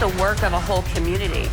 the work of a whole community.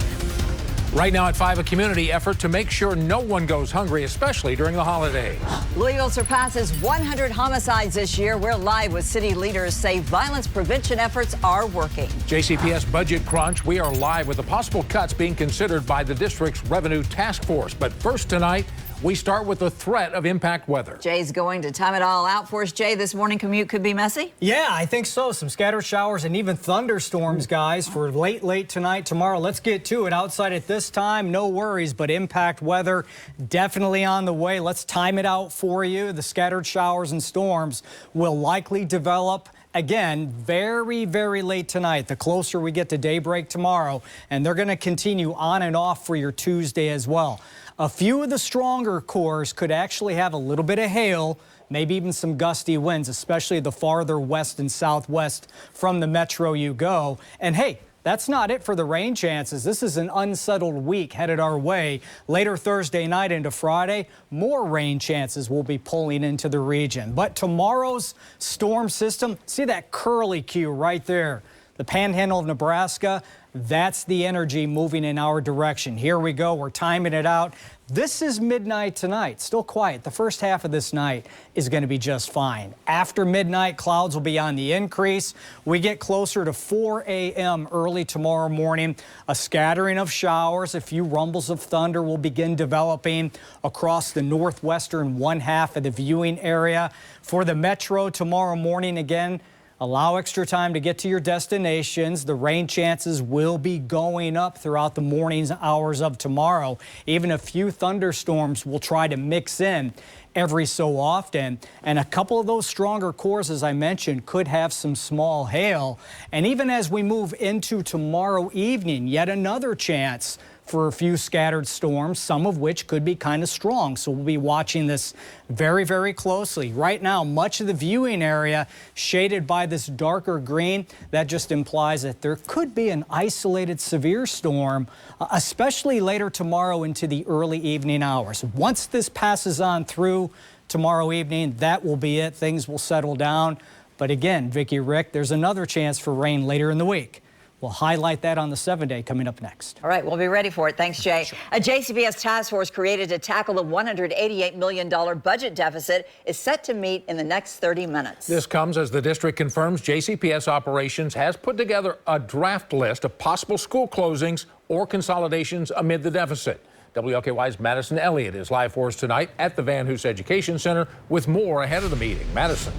Right now at 5, a community effort to make sure no one goes hungry, especially during the holidays. Louisville surpasses 100 homicides this year. We're live with city leaders say violence prevention efforts are working. JCPS budget crunch. We are live with the possible cuts being considered by the district's revenue task force. But first tonight, we start with the threat of impact weather. Jay's going to time it all out for us. Jay, this morning commute could be messy? Yeah, I think so. Some scattered showers and even thunderstorms, guys, for late tonight, tomorrow. Let's get to it. Outside at this time, no worries, but impact weather definitely on the way. Let's time it out for you. The scattered showers and storms will likely develop again, very late tonight, the closer we get to daybreak tomorrow, and they're going to continue on and off for your Tuesday as well. A few of the stronger cores could actually have a little bit of hail, maybe even some gusty winds, especially the farther west and southwest from the metro you go. And hey, that's not it for the rain chances. This is an unsettled week headed our way. Later Thursday night into Friday, more rain chances will be pulling into the region. But tomorrow's storm system, see that curly Q right there, the panhandle of Nebraska, that's the energy moving in our direction. Here we go. We're timing it out. This is midnight tonight. Still quiet. The first half of this night is going to be just fine. After midnight, clouds will be on the increase. We get closer to 4 a.m. early tomorrow morning. A scattering of showers. A few rumbles of thunder will begin developing across the northwestern one half of the viewing area. For the metro tomorrow morning, again, allow extra time to get to your destinations. The rain chances will be going up throughout the morning's hours of tomorrow. Even a few thunderstorms will try to mix in every so often. And a couple of those stronger cores, as I mentioned, could have some small hail. And even as we move into tomorrow evening, yet another chance for a few scattered storms, some of which could be kind of strong. So we'll be watching this very closely. Right now, much of the viewing area shaded by this darker green. That just implies that there could be an isolated severe storm, especially later tomorrow into the early evening hours. Once this passes on through tomorrow evening, that will be it. Things will settle down. But again, Vicki, Rick, there's another chance for rain later in the week. We'll highlight that on the 7-day coming up next. All right, we'll be ready for it. Thanks, Jay. Sure. A JCPS task force created to tackle the $188 million budget deficit is set to meet in the next 30 minutes. This comes as the district confirms JCPS Operations has put together a draft list of possible school closings or consolidations amid the deficit. WLKY's Madison Elliott is live for us tonight at the Van Hoos Education Center with more ahead of the meeting. Madison.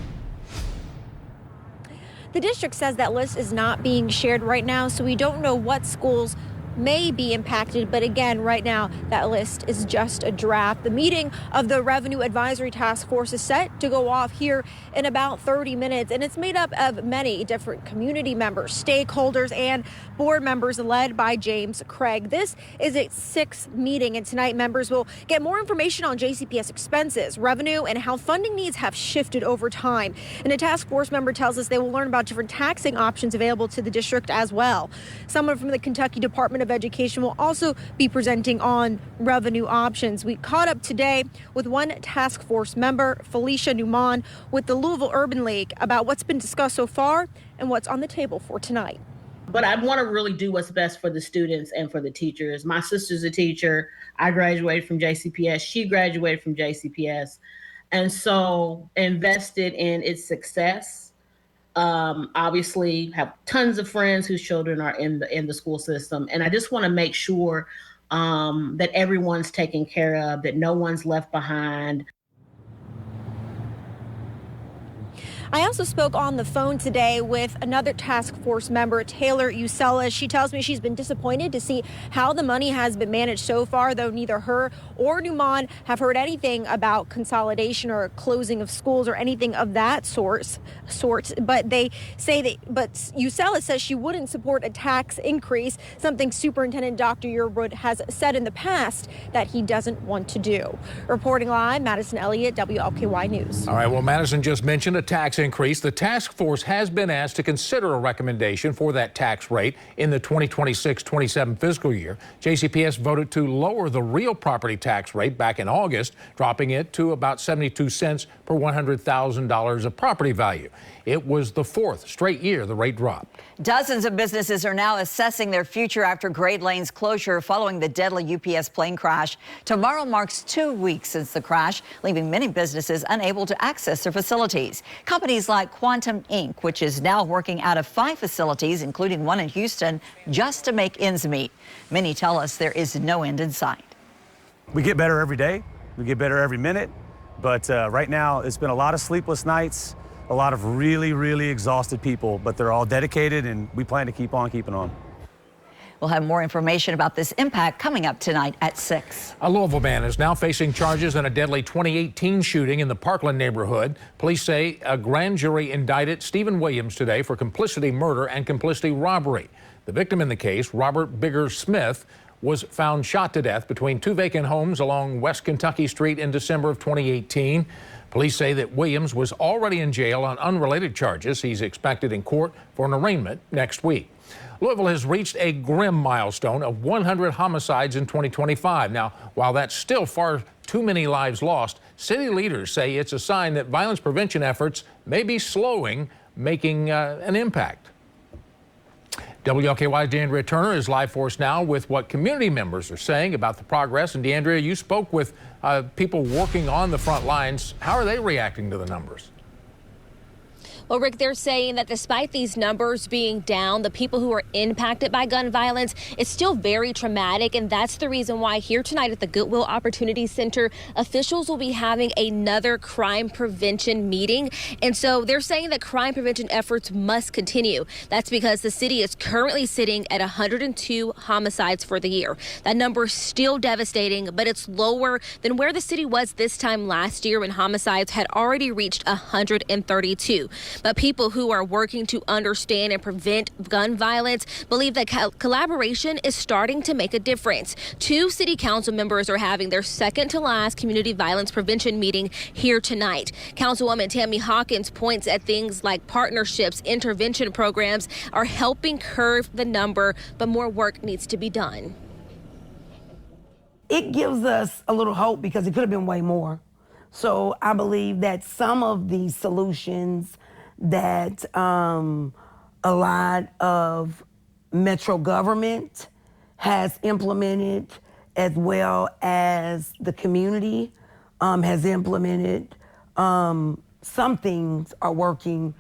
The district says that list is not being shared right now, so we don't know what schools may be impacted. But again, right now, that list is just a draft. The meeting of the Revenue Advisory Task Force is set to go off here in about 30 minutes, and it's made up of many different community members, stakeholders, and board members led by James Craig. This is its 6th meeting, and tonight members will get more information on JCPS expenses, revenue, and how funding needs have shifted over time. And a task force member tells us they will learn about different taxing options available to the district as well. Someone from the Kentucky Department of Education will also be presenting on revenue options. We caught up today with one task force member, Felicia Newman, with the Louisville Urban League about what's been discussed so far and what's on the table for tonight. But I want to really do what's best for the students and for the teachers. My sister's a teacher. I graduated from JCPS. She graduated from JCPS. And so invested in its success. Obviously have tons of friends whose children are in the school system. And I just want to make sure that everyone's taken care of, that no one's left behind. I also spoke on the phone today with another task force member, Taylor Usella. She tells me she's been disappointed to see how the money has been managed so far, though neither her or Newman have heard anything about consolidation or closing of schools or anything of that sort. But they say but Usella says she wouldn't support a tax increase, something Superintendent Dr. Yearwood has said in the past that he doesn't want to do. Reporting live, Madison Elliott, WLKY News. All right, well, Madison just mentioned a tax tax increase, the task force has been asked to consider a recommendation for that tax rate in the 2026-27 fiscal year. JCPS voted to lower the real property tax rate back in August, dropping it to about 72 cents per $100,000 of property value. It was the fourth straight year the rate dropped. Dozens of businesses are now assessing their future after Great Lane's closure following the deadly UPS plane crash. Tomorrow marks 2 weeks since the crash, leaving many businesses unable to access their facilities. Companies like Quantum Inc., which is now working out of 5 facilities, including one in Houston, just to make ends meet. Many tell us there is no end in sight. We get better every day. We get better every minute. But right now, it's been a lot of sleepless nights, a lot of really, really exhausted people, but they're all dedicated, and we plan to keep on keeping on. We'll have more information about this impact coming up tonight at 6. A Louisville man is now facing charges in a deadly 2018 shooting in the Parkland neighborhood. Police say a grand jury indicted Stephen Williams today for complicity murder and complicity robbery. The victim in the case, Robert Bigger Smith, was found shot to death between 2 vacant homes along West Kentucky Street in December of 2018. Police say that Williams was already in jail on unrelated charges. He's expected in court for an arraignment next week. Louisville has reached a grim milestone of 100 homicides in 2025. Now, while that's still far too many lives lost, city leaders say it's a sign that violence prevention efforts may be slowing, making an impact. WLKY's DeAndrea Turner is live for us now with what community members are saying about the progress. And DeAndrea, you spoke with people working on the front lines. How are they reacting to the numbers? Well, Rick, they're saying that despite these numbers being down, the people who are impacted by gun violence, it's still very traumatic. And that's the reason why here tonight at the Goodwill Opportunity Center, officials will be having another crime prevention meeting. And so they're saying that crime prevention efforts must continue. That's because the city is currently sitting at 102 homicides for the year. That number is still devastating, but it's lower than where the city was this time last year when homicides had already reached 132. But people who are working to understand and prevent gun violence believe that collaboration is starting to make a difference. 2 city council members are having their second to last community violence prevention meeting here tonight. Councilwoman Tammy Hawkins points at things like partnerships, intervention programs are helping curb the number, but more work needs to be done. It gives us a little hope because it could have been way more. So I believe that some of these solutions that a lot of metro government has implemented, as well as the community has implemented, some things are working.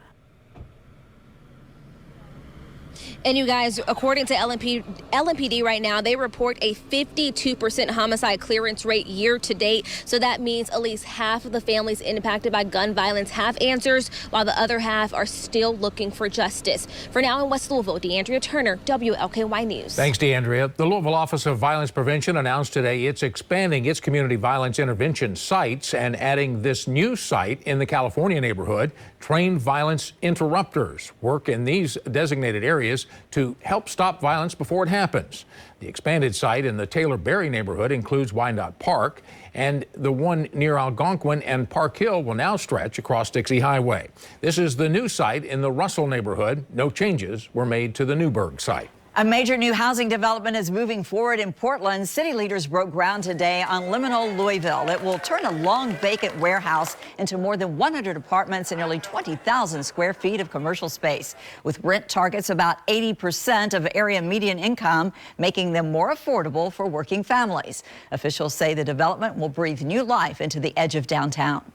And you guys, according to LMPD right now, they report a 52% homicide clearance rate year to date. So that means at least half of the families impacted by gun violence have answers, while the other half are still looking for justice. For now in West Louisville, DeAndrea Turner, WLKY News. Thanks, DeAndrea. The Louisville Office of Violence Prevention announced today it's expanding its community violence intervention sites and adding this new site in the California neighborhood. Trained violence interrupters work in these designated areas to help stop violence before it happens. The expanded site in the Taylor Berry neighborhood includes Wyandotte Park, and the one near Algonquin and Park Hill will now stretch across Dixie Highway. This is the new site in the Russell neighborhood. No changes were made to the Newburgh site. A major new housing development is moving forward in Portland. City leaders broke ground today on Liminal Louisville. It will turn a long vacant warehouse into more than 100 apartments and nearly 20,000 square feet of commercial space, with rent targets about 80% of area median income, making them more affordable for working families. Officials say the development will breathe new life into the edge of downtown.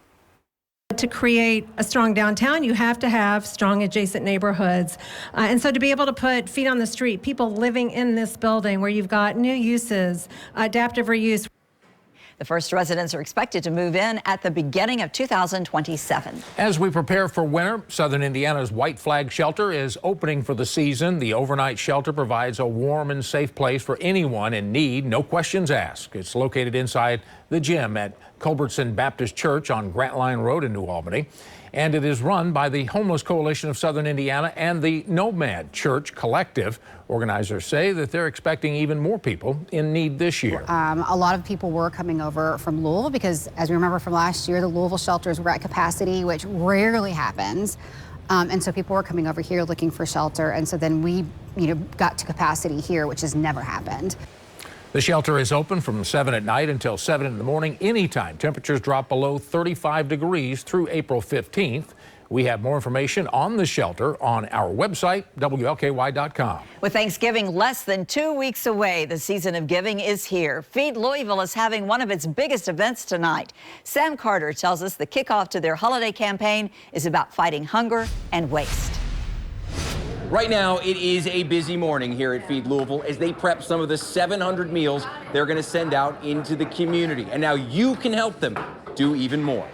To create a strong downtown, you have to have strong adjacent neighborhoods. And so to be able to put feet on the street, people living in this building where you've got new uses, adaptive reuse. The first residents are expected to move in at the beginning of 2027. As we prepare for winter, Southern Indiana's White Flag Shelter is opening for the season. The overnight shelter provides a warm and safe place for anyone in need, no questions asked. It's located inside the gym at Culbertson Baptist Church on Grantline Road in New Albany. And it is run by the Homeless Coalition of Southern Indiana and the Nomad Church Collective. Organizers say that they're expecting even more people in need this year. A lot of people were coming over from Louisville because, as we remember from last year, the Louisville shelters were at capacity, which rarely happens. And so people were coming over here looking for shelter. And so then we, got to capacity here, which has never happened. The shelter is open from 7 at night until 7 in the morning anytime temperatures drop below 35 degrees through April 15th. We have more information on the shelter on our website, WLKY.com. With Thanksgiving less than 2 weeks away, the season of giving is here. Feed Louisville is having one of its biggest events tonight. Sam Carter tells us the kickoff to their holiday campaign is about fighting hunger and waste. Right now, it is a busy morning here at Feed Louisville as they prep some of the 700 meals they're going to send out into the community. And now you can help them do even more.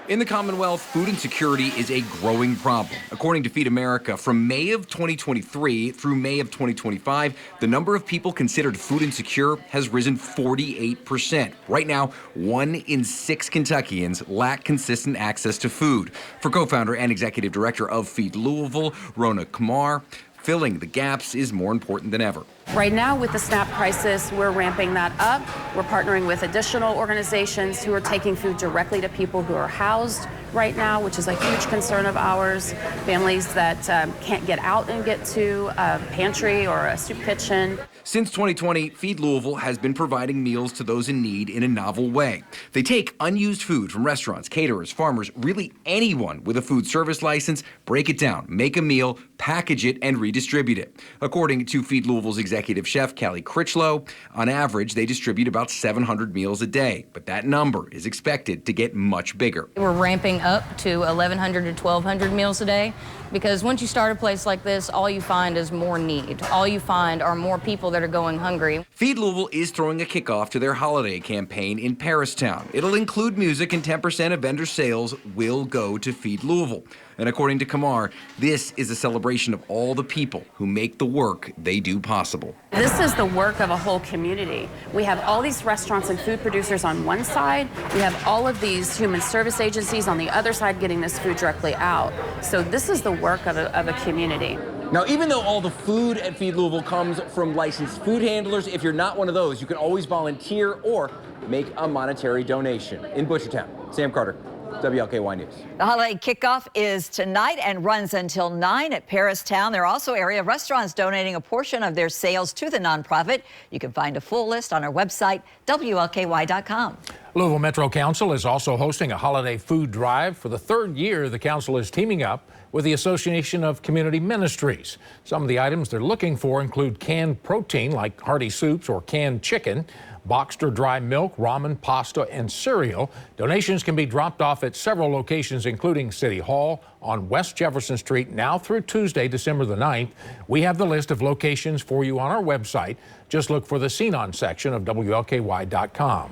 In the Commonwealth, food insecurity is a growing problem. According to Feed America, from May of 2023 through May of 2025, the number of people considered food insecure has risen 48%. Right now, 1 in 6 Kentuckians lack consistent access to food. For co-founder and executive director of Feed Louisville, Rona Kumar, filling the gaps is more important than ever. Right now, with the SNAP crisis, we're ramping that up. We're partnering with additional organizations who are taking food directly to people who are housed right now, which is a huge concern of ours. Families that can't get out and get to a pantry or a soup kitchen. Since 2020, Feed Louisville has been providing meals to those in need in a novel way. They take unused food from restaurants, caterers, farmers, really anyone with a food service license, break it down, make a meal, package it, and redistribute it. According to Feed Louisville's executive chef, Callie Critchlow, on average, they distribute about 700 meals a day, but that number is expected to get much bigger. We're ramping up to 1,100 to 1,200 meals a day because once you start a place like this, all you find is more need. All you find are more people that are going hungry. Feed Louisville is throwing a kickoff to their holiday campaign in Paristown. It'll include music, and 10% of vendor sales will go to Feed Louisville. And according to Kamar, this is a celebration of all the people who make the work they do possible. This is the work of a whole community. We have all these restaurants and food producers on one side. We have all of these human service agencies on the other side getting this food directly out. So this is the work of a community. Now, even though all the food at Feed Louisville comes from licensed food handlers, if you're not one of those, you can always volunteer or make a monetary donation. In Butchertown, Sam Carter, WLKY News. The holiday kickoff is tonight and runs until 9 at Paristown. There are also area restaurants donating a portion of their sales to the nonprofit. You can find a full list on our website, WLKY.com. Louisville Metro Council is also hosting a holiday food drive. For the 3rd year, the council is teaming up with the Association of Community Ministries. Some of the items they're looking for include canned protein like hearty soups or canned chicken, boxed or dry milk, ramen, pasta, and cereal. Donations can be dropped off at several locations, including City Hall on West Jefferson Street, now through Tuesday, December the 9th. We have the list of locations for you on our website. Just look for the Seen On section of WLKY.com.